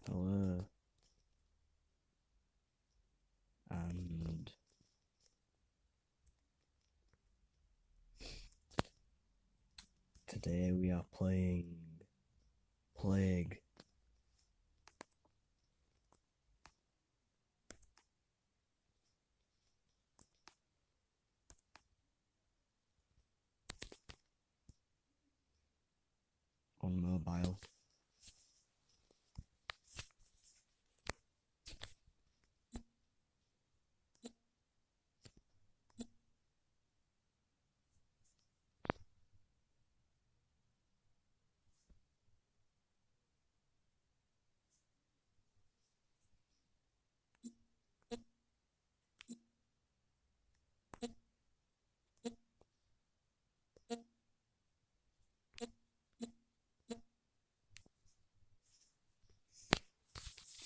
Hello. And today we are playing Plague. On mobile.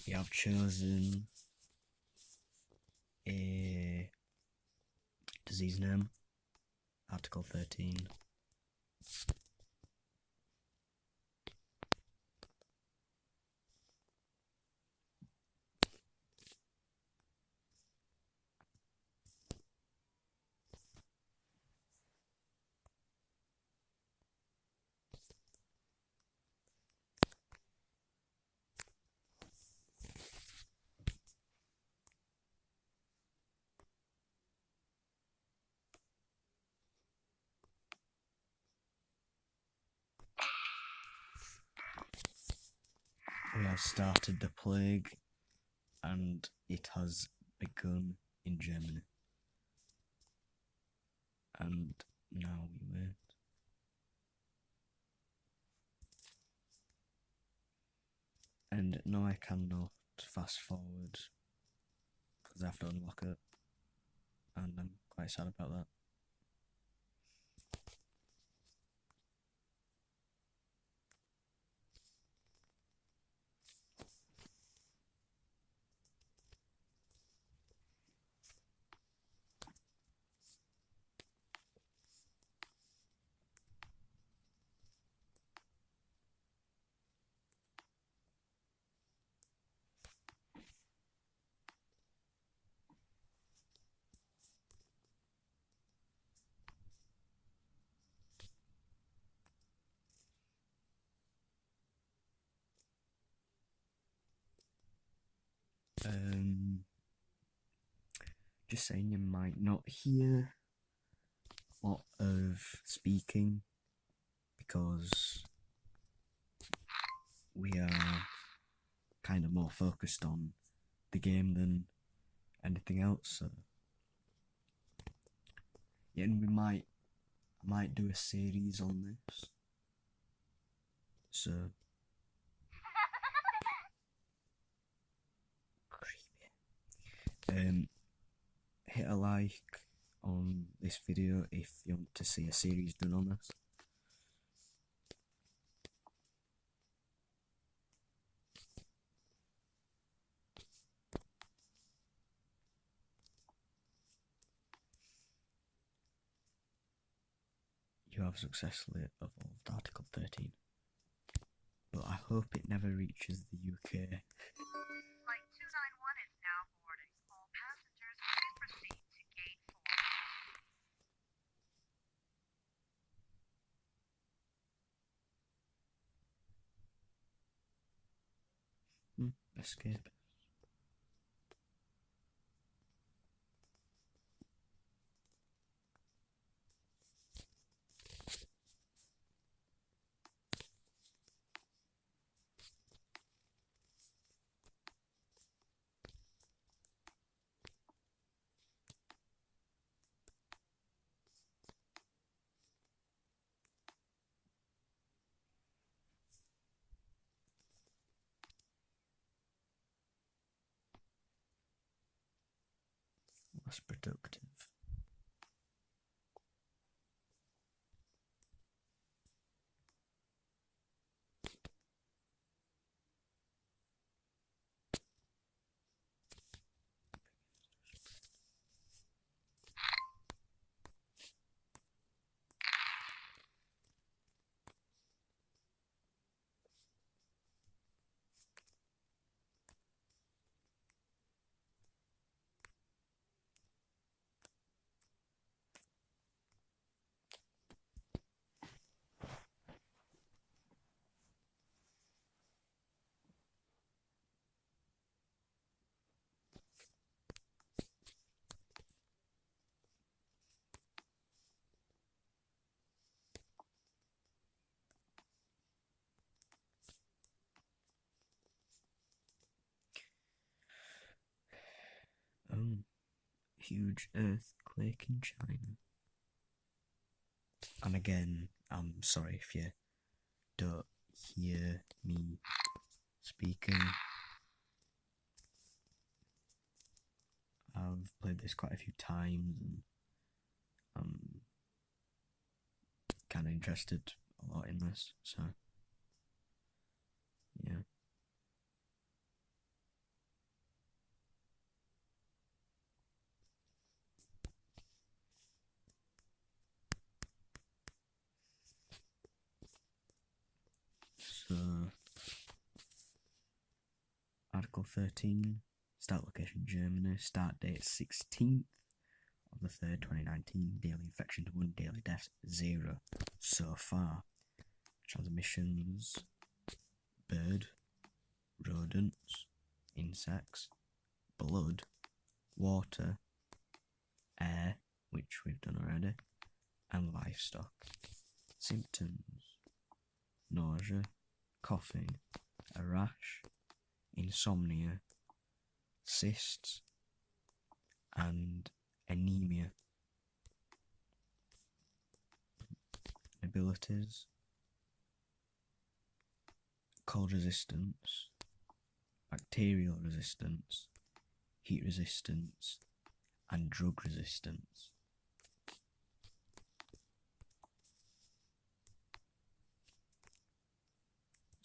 We have chosen a disease name, Article 13. We have started the plague and it has begun in Germany. And now we wait. And no, I cannot fast forward because I have to unlock it, and I'm quite sad about that. Just saying, you might not hear a lot of speaking because we are kind of more focused on the game than anything else. So yeah, and I might do a series on this. So creepy. Hit a like on this video if you want to see a series done on this. You have successfully evolved Article 13, but I hope it never reaches the UK. Flight 291 is now boarding. All passengers please proceed to gate 4. Escape. Less productive. huge earthquake in China. And again, I'm sorry if you don't hear me speaking. I've played this quite a few times and I'm kind of interested a lot in this, so yeah. So, Article 13, start location Germany, start date 16th of the 3rd, 2019, daily infections 1, daily deaths 0 so far. Transmissions, bird, rodents, insects, blood, water, air, which we've done already, and livestock. Symptoms: nausea, coughing, a rash, insomnia, cysts, and anemia. Abilities: cold resistance, bacterial resistance, heat resistance, and drug resistance.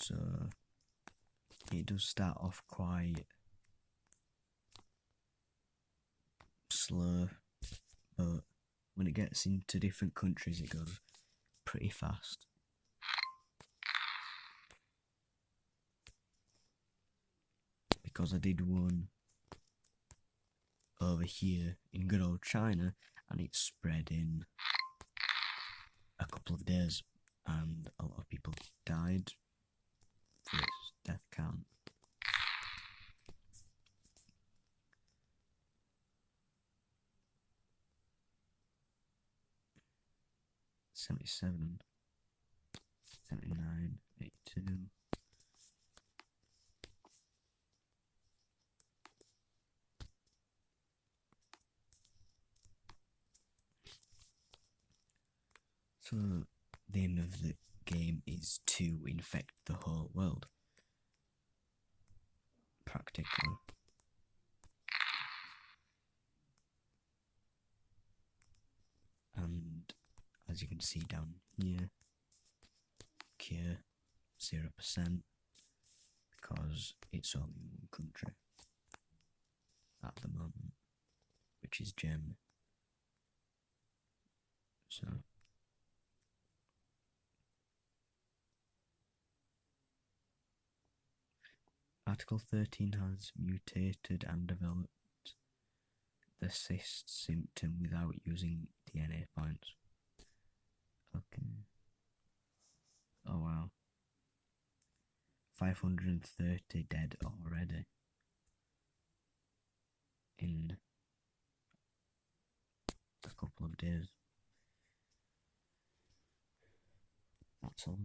So it does start off quite slow, but when it gets into different countries it goes pretty fast. Because I did one over here in good old China and it spread in a couple of days and a lot of people died for its death count. '77, '79, '82. So the aim of the game is to infect the whole world, practically. And as you can see down here, cure 0% because it's only in one country at the moment, which is Germany. So Article 13 has mutated and developed the cyst symptom without using DNA points. Okay. Oh wow. 530 dead already in a couple of days. That's a lot.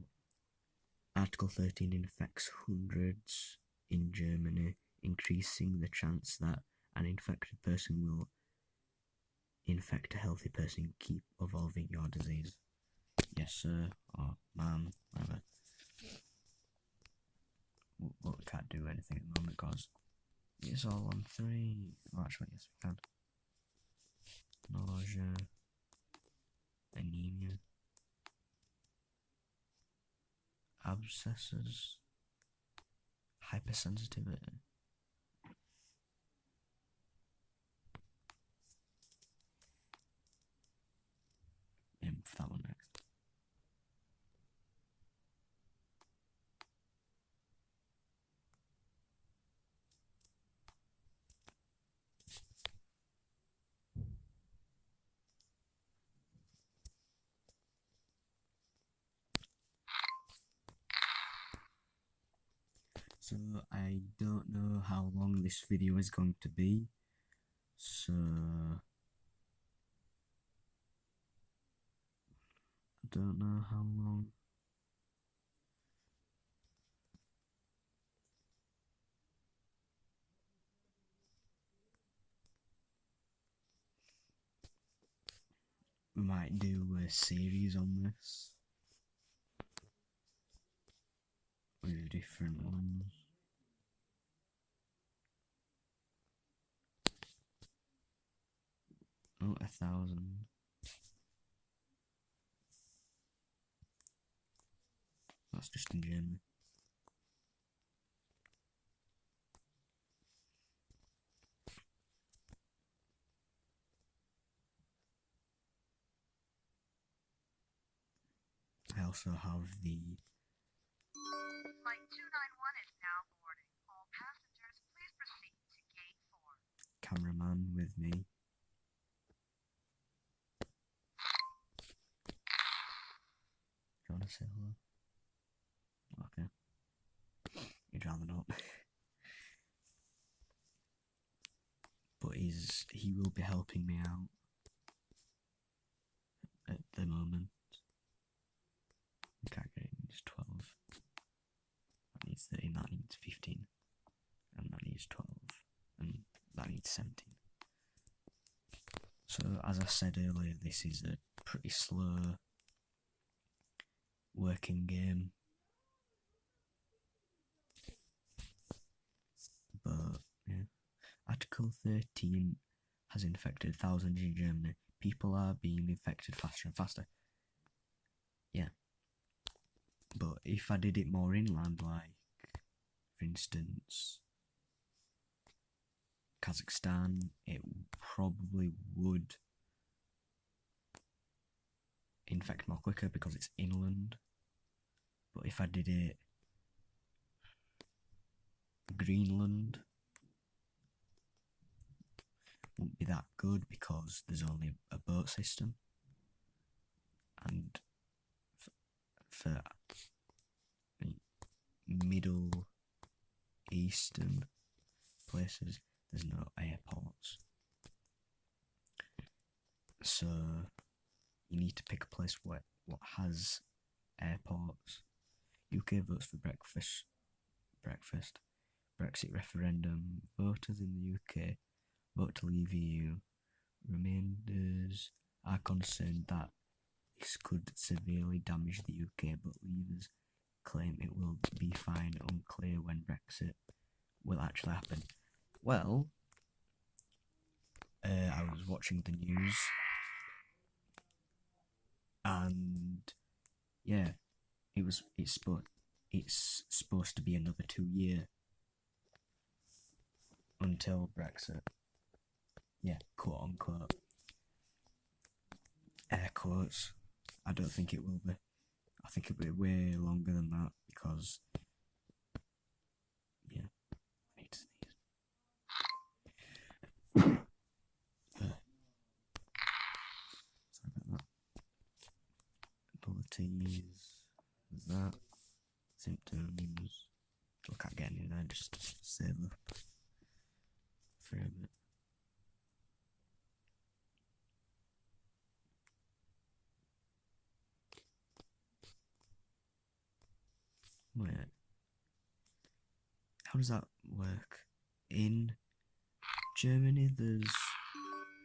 Article 13 infects hundreds in Germany, increasing the chance that an infected person will infect a healthy person. Keep evolving your disease. Yes, sir, or ma'am, whatever. But we can't do anything at the moment because it's all on 3. Oh, actually, yes, we can. Nausea, anemia, abscesses, hypersensitivity. Aim for that one next. So I don't know how long this video is going to be, so I don't know how long. we might do a series on this with different ones. Oh, 1,000. That's just in Germany. I also have the Flight 291 is now boarding. All passengers, please proceed to gate 4. cameraman with me. Do you want to say hello? Okay. You'd rather not. But he will be helping me out at the moment. I can't get it, needs 12. That needs 13, that needs 15. And that needs 12. And that needs 17. So, as I said earlier, this is a pretty slow working game. But, yeah. Article 13 has infected thousands in Germany. People are being infected faster and faster. Yeah. But if I did it more inland, like, for instance, Kazakhstan, it probably would infect more quicker because it's inland. But if I did it Greenland, wouldn't be that good because there's only a boat system, and for Middle Eastern places there's no airports, so you need to pick a place what has airports. UK votes for breakfast. Brexit referendum. Voters in the UK vote to leave EU. Remainders are concerned that this could severely damage the UK, but leavers claim it will be fine. Unclear when Brexit will actually happen. Well, I was watching the news, and yeah, it's supposed to be another 2 years until Brexit. Yeah, quote unquote. Air quotes. I don't think it will be. I think it'll be way longer than that because, yeah, I need to sneeze. Sorry about that. Abilities. There's that. Symptoms. Look at getting in there, just save up for a bit. Wait. How does that work? In Germany there's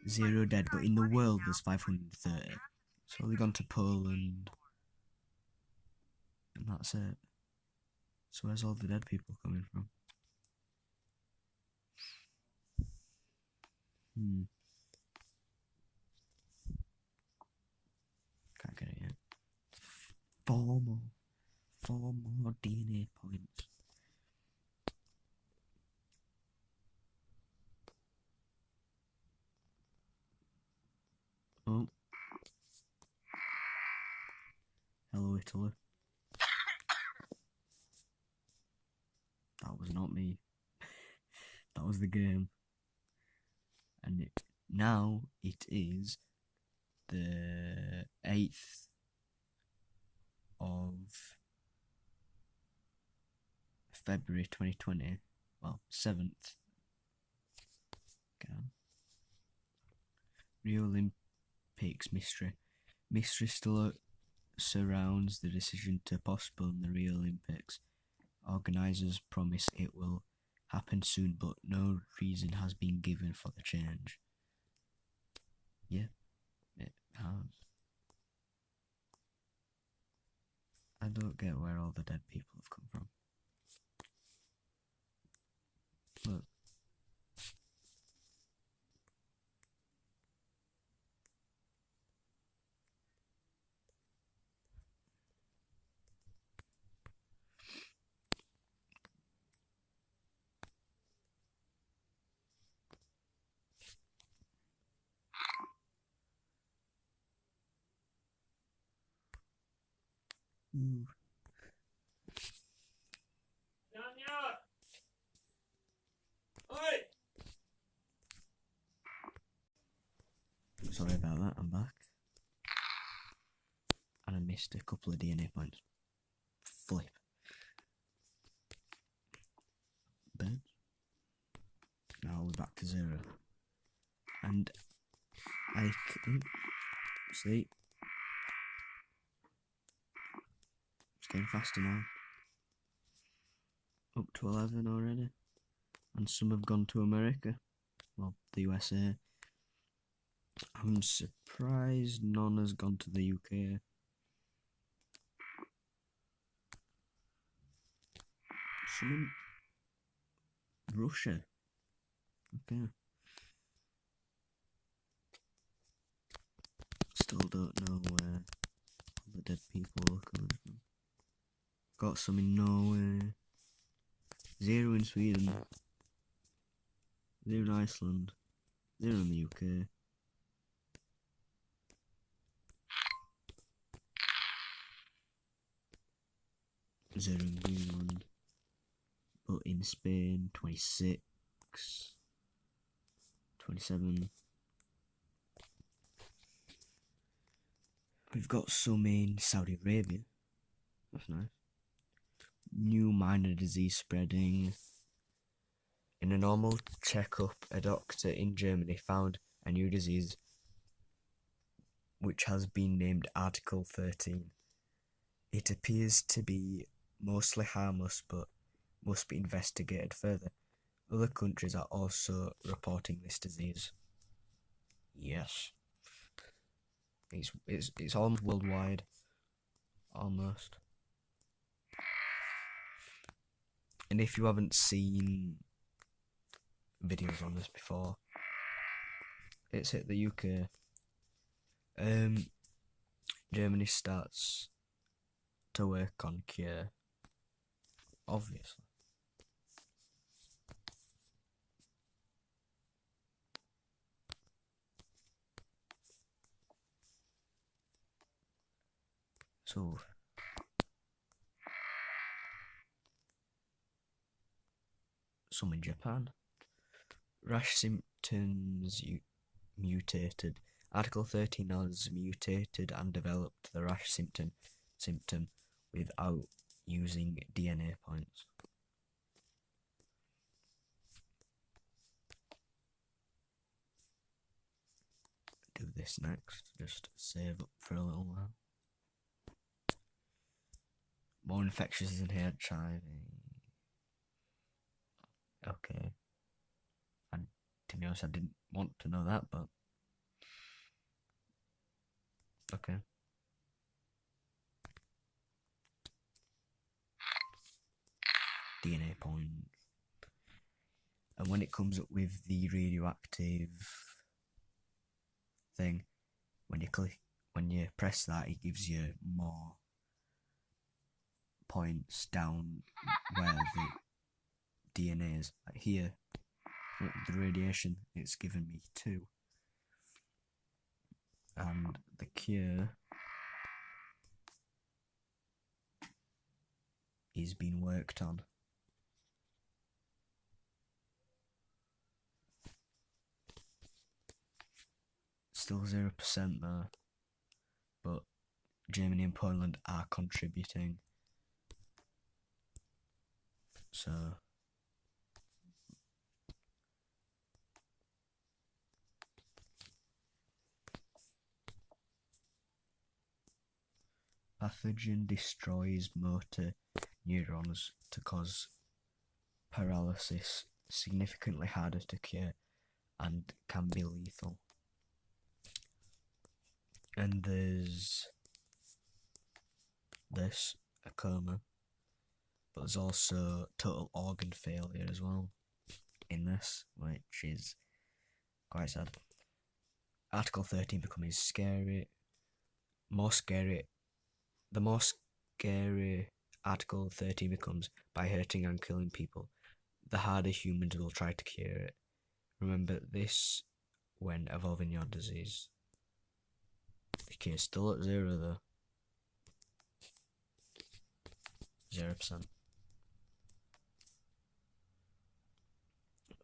0 dead, but in the world there's 530. So they've gone to Poland, and that's it. So where's all the dead people coming from? Can't get it yet. 4 more DNA points. Oh. Hello, Italy. That was not me. That was the game. And now it is the 8th of February 2020. Well, 7th. Okay. Rio Olympics mystery. Mystery still surrounds the decision to postpone the Rio Olympics. Organisers promise it will happen soon, but no reason has been given for the change. Yeah, it has. I don't get where all the dead people have come from. Look. Ooh. Sorry about that, I'm back. And I missed a couple of DNA points. Flip. Burn. Now we're back to 0. And I can see. It's getting faster now. Up to 11 already. And some have gone to America. Well, the USA. I'm surprised none has gone to the UK. Some in Russia. Okay. Still don't know where all the dead people are coming from. Got some in Norway. 0 in Sweden. 0 in Iceland. 0 in the UK. Zero in Greenland, but in Spain 26, 27. We've got some in Saudi Arabia. That's nice. New minor disease spreading. In a normal checkup, a doctor in Germany found a new disease which has been named Article 13. It appears to be mostly harmless but must be investigated further. Other countries are also reporting this disease. Yes. It's almost worldwide. Almost. And if you haven't seen videos on this before, it's hit the UK. Germany starts to work on cure. Obviously. So some in Japan. Rash symptoms mutated. Article 13 has mutated and developed the rash symptom without using DNA points. Do this next, just save up for a little while. More infectious than HIV. Okay. And to be honest, I didn't want to know that, but okay. DNA point. And when it comes up with the radioactive thing, when you press that, it gives you more points down where the DNA is. Like here, the radiation, it's given me 2. And the cure is being worked on. Still 0% there, but Germany and Poland are contributing. So pathogen destroys motor neurons to cause paralysis, significantly harder to cure, and can be lethal. And there's this a coma, but there's also total organ failure as well in this, which is quite sad. Article 13 becoming scary, more scary. The more scary Article 13 becomes by hurting and killing people, the harder humans will try to cure it. Remember this when evolving your disease. The cure still at 0 though. 0%.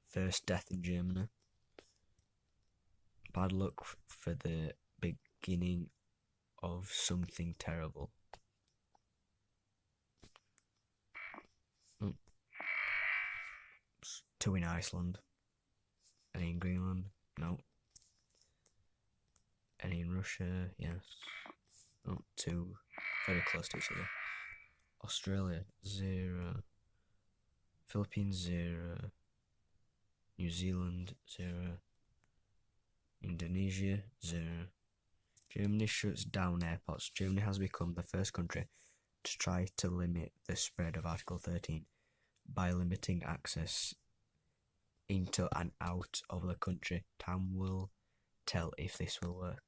First death in Germany. Bad luck for the beginning of something terrible. Oh. 2 in Iceland. Any in Greenland? No. Any in Russia? Yes. Oh, 2. Very close to each other. Australia, 0. Philippines, 0. New Zealand, 0. Indonesia, 0. Germany shuts down airports. Germany has become the first country to try to limit the spread of Article 13 by limiting access into and out of the country. Time will tell if this will work.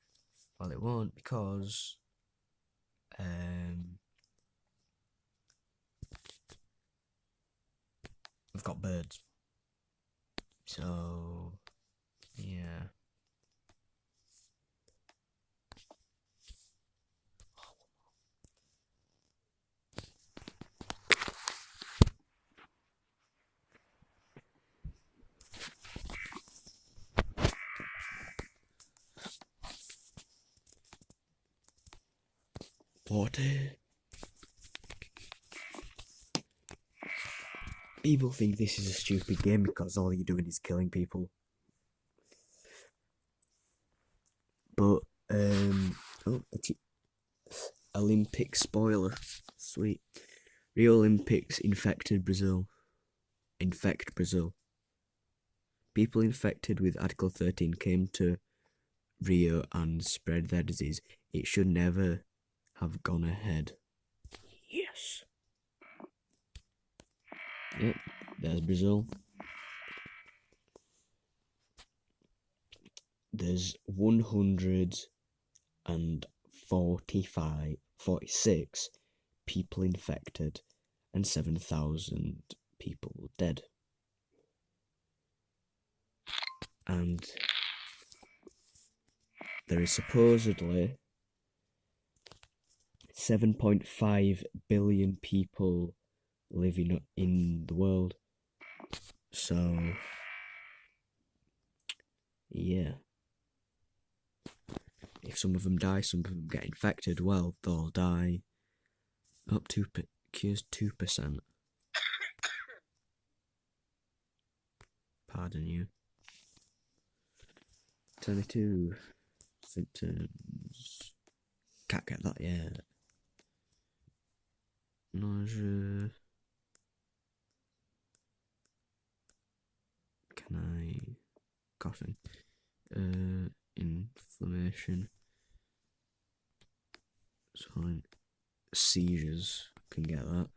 Well, it won't, because we've got birds. So, yeah. Water. People think this is a stupid game because all you're doing is killing people. But, Olympic spoiler. Sweet. Rio Olympics infect Brazil. People infected with Article 13 came to Rio and spread their disease. It should never have gone ahead. Yes. Yep, there's Brazil. There's 146 people infected and 7,000 people dead. And there is supposedly 7.5 billion people living in the world. So, yeah. If some of them die, some of them get infected, well, they'll die. Up to cures 2%. Pardon you. 22 symptoms. Can't get that yet. Nausea. Can I? Coughing. Inflammation. Swelling. Seizures. Can get that.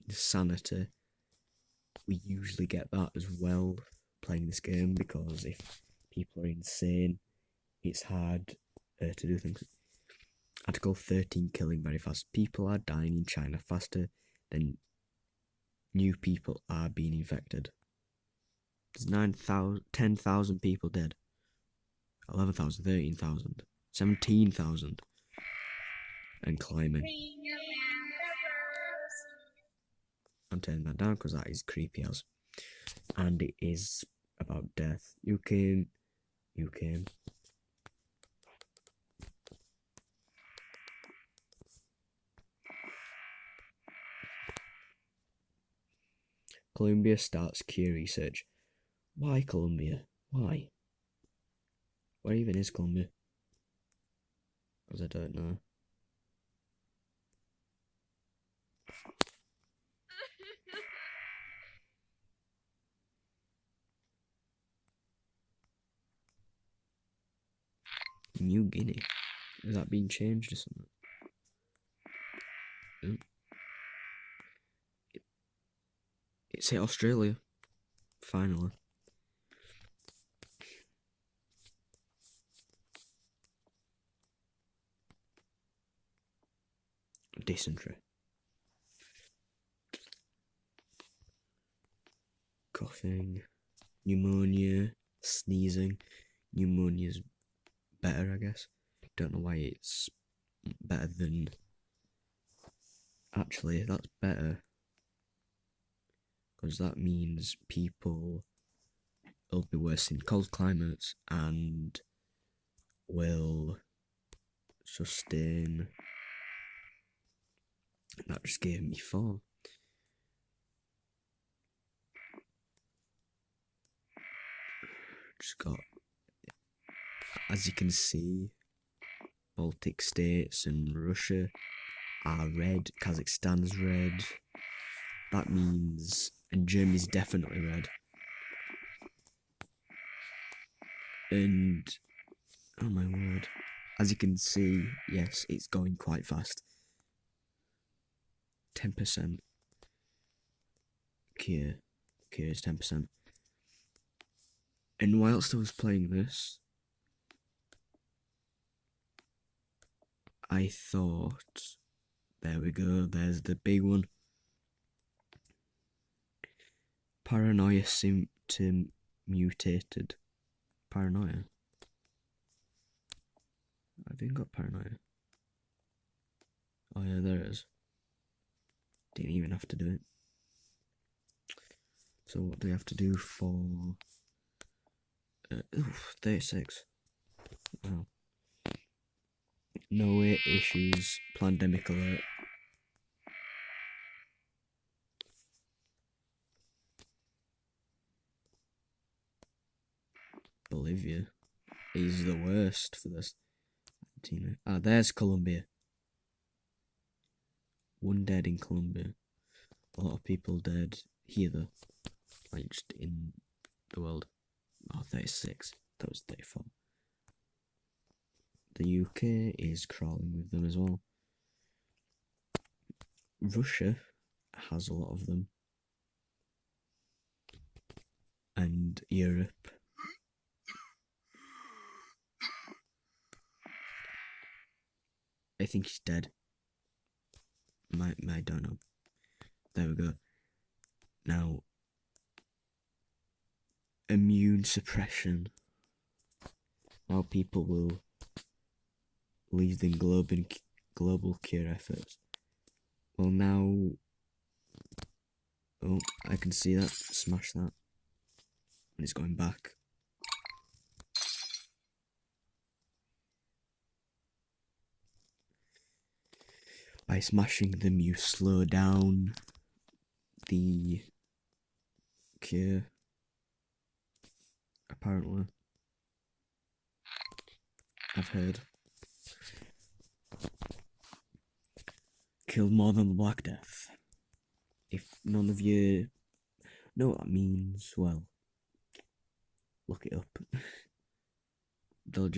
Insanity. We usually get that as well playing this game, because if people are insane, it's hard to do things. Article 13 killing very fast. People are dying in China faster than new people are being infected. There's 10,000 people dead. 11,000, 13,000, 17,000. And climbing. I'm turning that down because that is creepy as. And it is about death. You can. Colombia starts cure research. Why Colombia? Why? Where even is Colombia? Because I don't know. New Guinea. Has that been changed or something? It's hit Australia, finally. Dysentery. Coughing. Pneumonia. Sneezing. Pneumonia's better, I guess. Don't know why it's better than... Actually, that's better. Because that means people will be worse in cold climates and will sustain... That just gave me 4. Just got... As you can see, Baltic states and Russia are red. Kazakhstan's red. That means... And Germany's definitely red. And... Oh my word. As you can see, yes, it's going quite fast. 10%. Cure is 10%. And whilst I was playing this, I thought, there we go, there's the big one. Paranoia symptom mutated. Paranoia? I've even got paranoia. Oh yeah, there it is. Didn't even have to do it. So what do we have to do for... 36. Wow. No issues. Pandemic alert. Bolivia is the worst for this. Ah, there's Colombia. 1 dead in Colombia. A lot of people dead here though. Like just in the world. Oh, 36. That was 34. The UK is crawling with them as well. Russia has a lot of them. And Europe. I think he's dead. I don't know. There we go. Now, immune suppression. Now people will leave the global cure efforts. Well now... Oh, I can see that. Smash that. And it's going back. By smashing them, you slow down the cure. Apparently. I've heard. Killed more than the Black Death. If none of you know what that means, well, look it up. They'll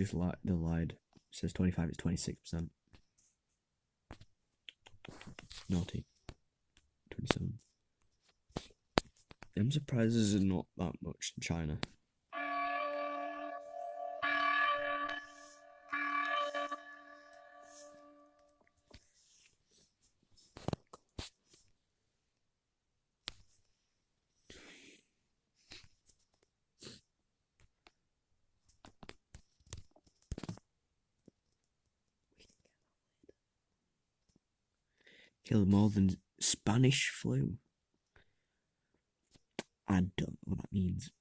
lied. It says 25, it's 26%. Naughty. 27. I'm surprised there's not that much in China. Killed more than Spanish flu. I don't know what that means.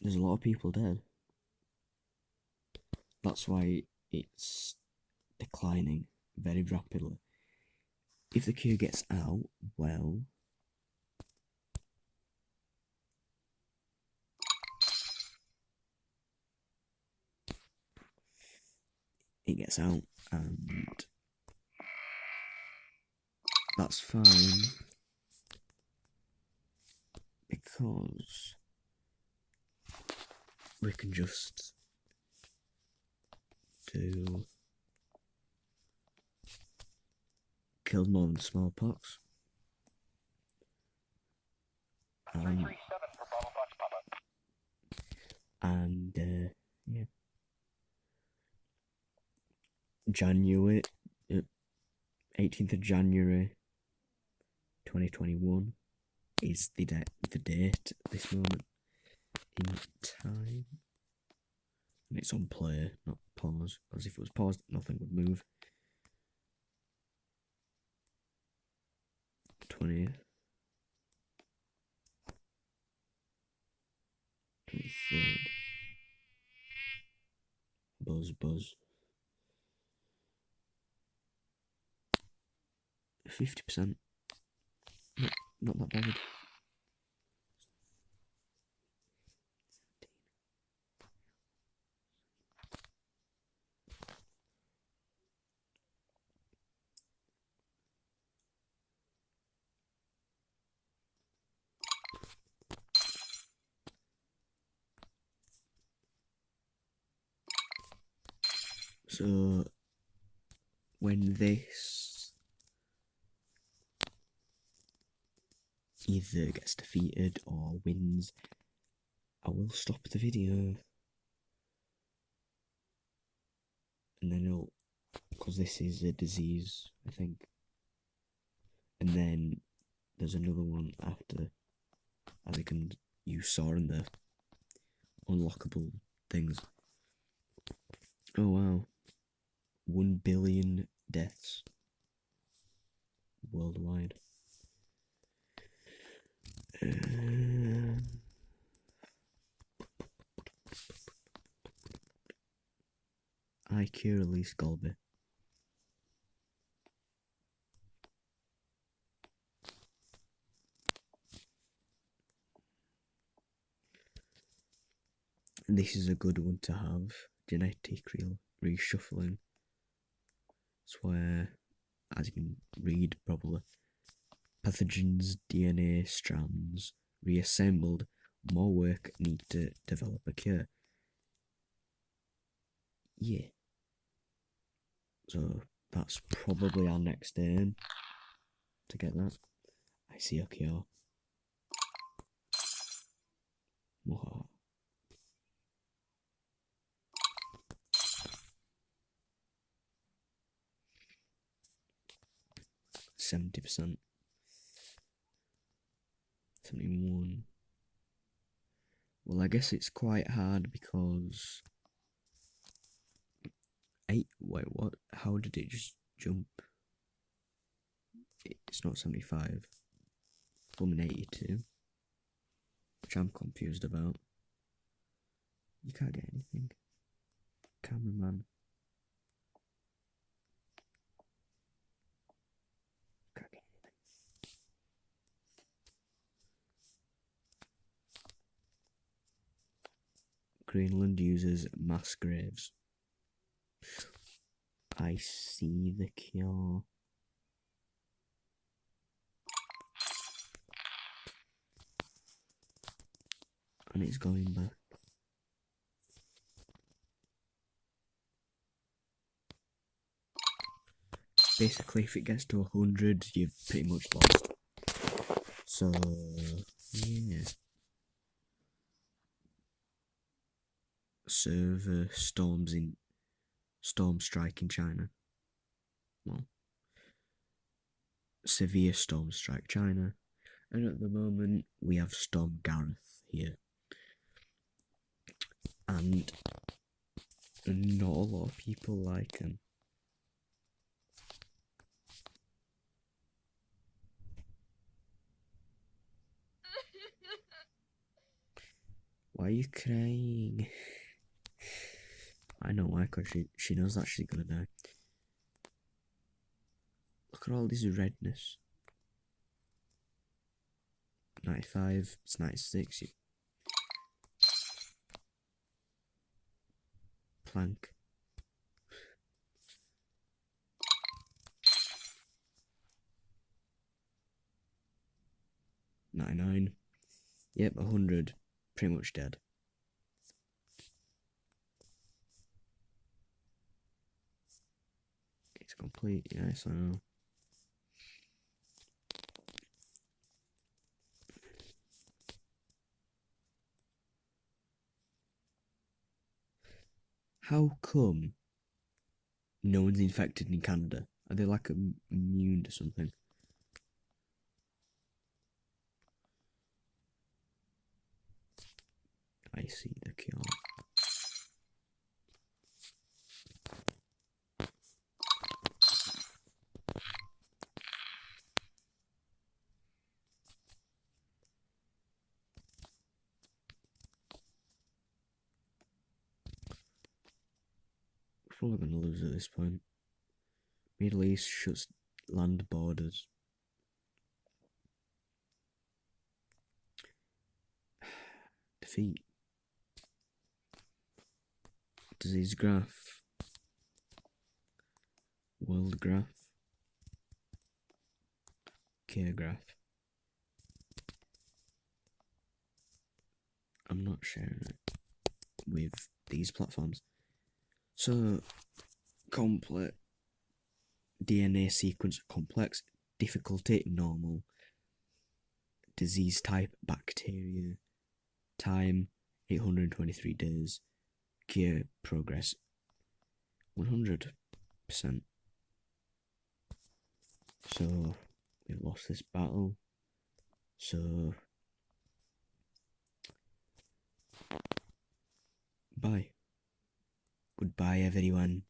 There's a lot of people dead. That's why it's declining very rapidly. If the cure gets out, well... It gets out, and... that's fine. Because... we can just... do... killed more than smallpox. And yeah, January, 18th of January, 2021 is the date at this moment in time, and it's on play, not pause. As if it was paused, nothing would move. 20th, 23rd. Buzz. 50%. Not that bad. So when this either gets defeated or wins, I will stop the video, and then it'll, because this is a disease, I think, and then there's another one after, as you saw in the unlockable things. Oh wow, 1 billion deaths worldwide. I cure Elise Golby. And this is a good one to have. Genetic reshuffling. It's where, as you can read probably, pathogens, DNA strands, reassembled, more work need to develop a cure. Yeah. So that's probably our next aim, to get that. I see a cure. Wow. 70%. 71. Well, I guess it's quite hard because... Wait, what? How did it just jump? It's not 75. From an 82. Which I'm confused about. You can't get anything. Cameraman. Can't get anything. Greenland uses mass graves. I see the cure. And it's going back. Basically, if it gets to 100, you've pretty much lost. So, yeah. Server storm strike in China. Well, severe storm strike China. And at the moment, we have Storm Gareth here. And not a lot of people like him. Why are you crying? I know why, because she knows that she's gonna die. Look at all this redness. 95, it's 96. Plank. $99. Yep, 100. Pretty much dead. It's complete, yes, I know. How come no one's infected in Canada? Are they like immune to something? I see the cure. We're probably going to lose at this point. Middle East shuts land borders. Defeat. Disease graph. World graph. Care graph. I'm not sharing it with these platforms. So, complex. DNA sequence complex. Difficulty normal. Disease type bacteria. Time 823 days. Cure progress 100%. So we've lost this battle. So bye. Goodbye everyone.